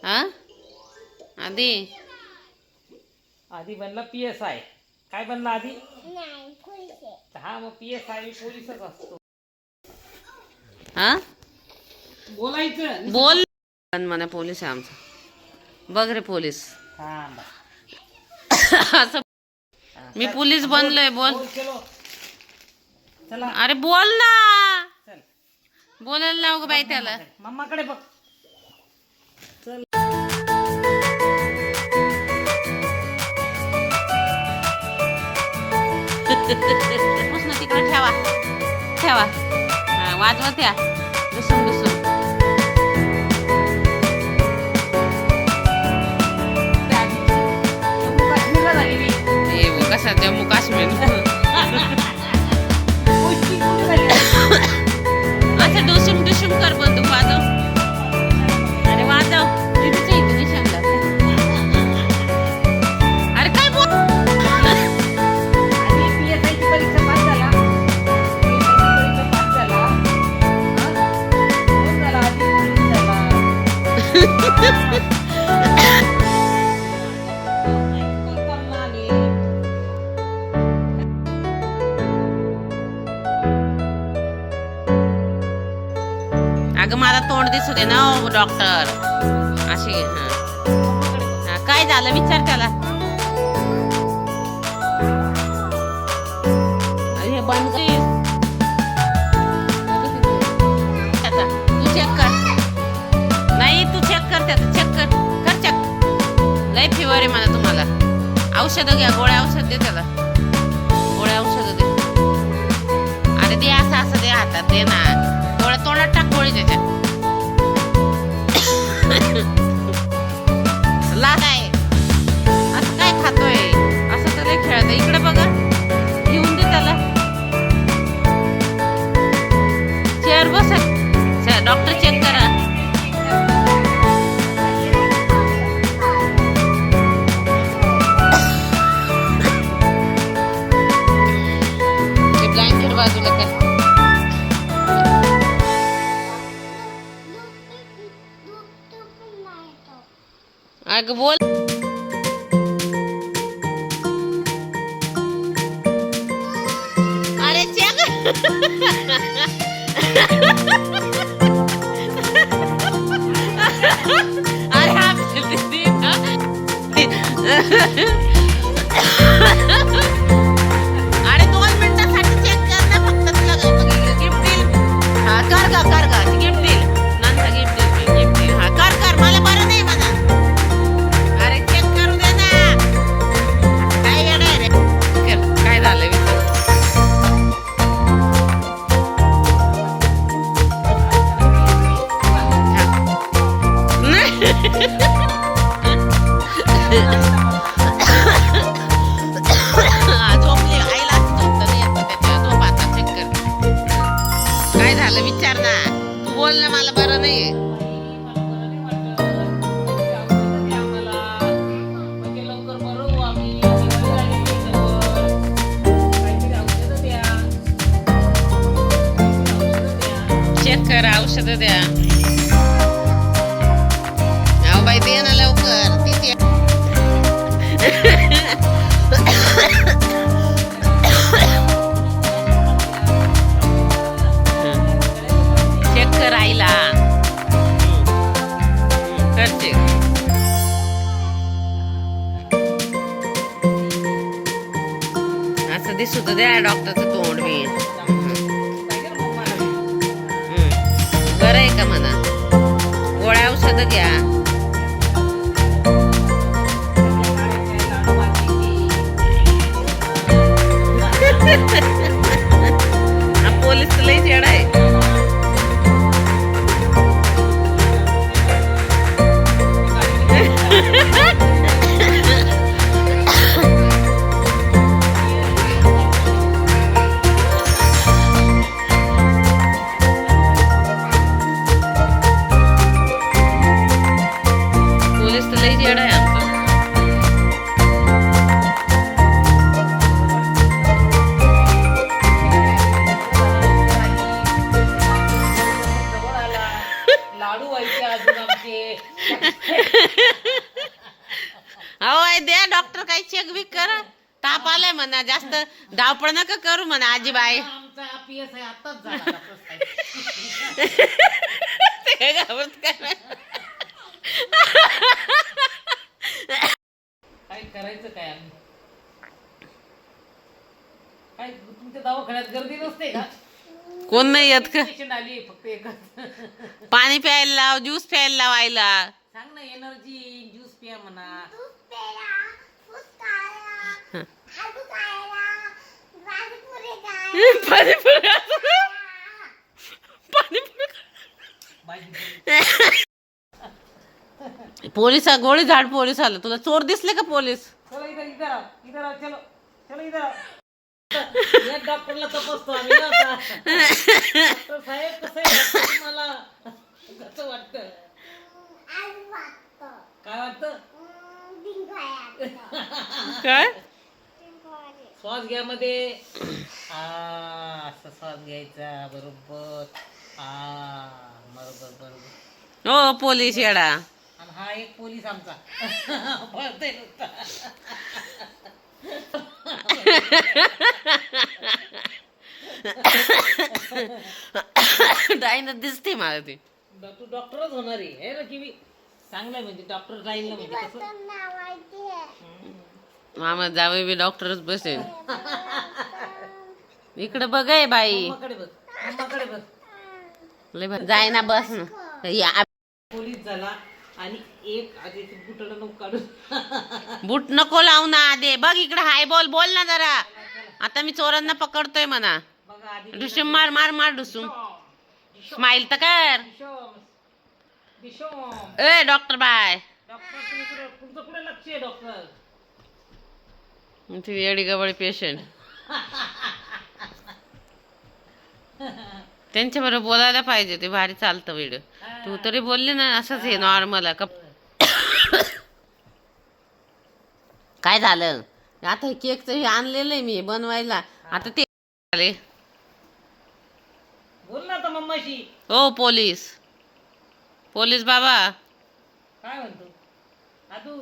हा आधी आधी बनला PSI. काय बनला आधी? नाही पोलीस आहे. हा मग PSI पोलीसच असतो. हा बोलायचं बोल म्हणा पोलीस आहे आमचा. बघ रे पोलीस थांब. असं मी पोलीस बनलोय. बोल चलो चला अरे बोल ना. चल बोलायला लाव ग बाई त्याला. मम्माकडे बघ. चल पुसणं तिकडे ठेवा ठेवा. हा, वाजवत या दुसून दुसून. जम्मू काश्मीरला झाली मी. हे बघ कसा जम्मू काश्मीर. गोष्टी कुठं झाली? असं डुसूम डुसूम कर बंदूक वाजव. अरे वाजव तिथे इथे निशाणला. अरे काय बोल. आधी PSI ची परीक्षा पास झाला. PSI ची परीक्षा पास झाला. हा? कोण झाला? आधी पोलीस झाला. अगं मला तोंड दिसू दे ना डॉक्टर. अशी हा काय झालं विचार त्याला. हे बंद कर. आता तू चेक कर. नाही तू चेक कर त्याचं. चेक कर चेक. लय फिवर आहे म्हणा तुम्हाला. औषधं घ्या. गोळ्या औषध दे त्याला. गोळ्या औषधं दे. अरे दे असं असं दे हातात दे ना. गोळ्या तोंडात टाक गोळी त्याच्या. लाद आहे असं काय खातोय. असं तर लय खेळत. इकडे बघा. घेऊन दे त्याला. चेअर बस. डॉक्टर चेक करा. ब्लँकेट बाजूला कर. अगं बोल. अरे चेक. अरे हा अरे 2 मिनिटासाठी चेक कर ना फक्त. तुला गिफ्ट देईल. हा कर का गिफ्ट देईल. नंतर गिफ्ट देईल. हा कर मला बरं नाही म्हणा. अरे चेक करू दे ना. काय येणार रे. काय झालं विचार. झोपली. आईला झोपता नाही येत त्याच्या. झोप आता चेक कर. काय झालं विचार ना. तू बोल ना मला बरं नाहीये. चेक कर. औषध द्या. अहो बाई दे ना लवकर. तिथे चेक कर आईला. कर चेक. असं दिसू तर द्या डॉक्टरचं तोंड मी. बरं आहे का म्हणा. गोळ्या औषध घ्या. हा पोलीस लई चेडा आहे. पोलीस तर लई चेडा आहे आमचा. लाडू व्हायचे अजून आमचे. काही चेक बिक कर. ताप आलाय म्हणा, जास्त धावपळ नका करू म्हणा आजीबाई. आमचा PS आहे आताच झाला आता प्रस्ताव. ते घाबरत काय नाही. काय करायचं काय आम्ही? काय तुमच्या दवाखान्यात गर्दी नसते का? कोण नाही येत का? पेशंट आली फक्त एकच. पाणी प्यायला लाव, ज्यूस प्यायला लावायला. सांग ना एनर्जी ज्यूस पिया म्हणा. पाणीपुरी पाणीपुरी. भाजी पोलिस गोळी झाड पोलीस आलं. तुला चोर दिसले का पोलीस? चलो इधर इधर आओ, इधर आओ, चलो चलो इधर आओ. या डॉक्टरला तपासतो आम्ही ना आता. डॉक्टर साहेब कसं आहे तुम्हाला कसं वाटतं? काय वाटतं? काय श्वास घ्या मध्ये. असा श्वास घ्यायचा बरोबर. बरोबर बरोबर. हो पोलीस येडा. आणि हा एक पोलीस आमचा पळतोय नुसता. डायन दिसते मला ती. तू डॉक्टरच होणार आहे ना की चांगलं म्हणजे डॉक्टर राहील ना म्हणजे कसं. मामा जावे बी डॉक्टरच बसेल. इकडे बघाय बाई. मम्माकडे बघ, मम्माकडे बघ. लय भारी. जाय ना बस ना. या पोलीस झाला आणि एक आधी बुटाला नको काढून. बूट नको लावू ना आधे. बघ इकडे हाय बोल बोल ना जरा. आता मी चोरांना पकडतोय म्हणा. बघा आधी डुसूम मार मार मार डुसूम. स्माइल तर कर. दिशोम ए डॉक्टर बाय. डॉक्टर तुमचं कुठे लक्ष आहे डॉक्टर? ती येडी गवळी पेशंट. त्यांच्या बरोबर बोलायला पाहिजे. ते भारी चालतं व्हिडिओ. तू तरी बोलली ना असंच हे नॉर्मल. काय झालं आता? हे केकचं हे आणलेलं आहे मी बनवायला. आता ते आले. बोल ना आता मम्माशी. हो पोलीस. पोलीस बाबा. काय म्हणतो आदू?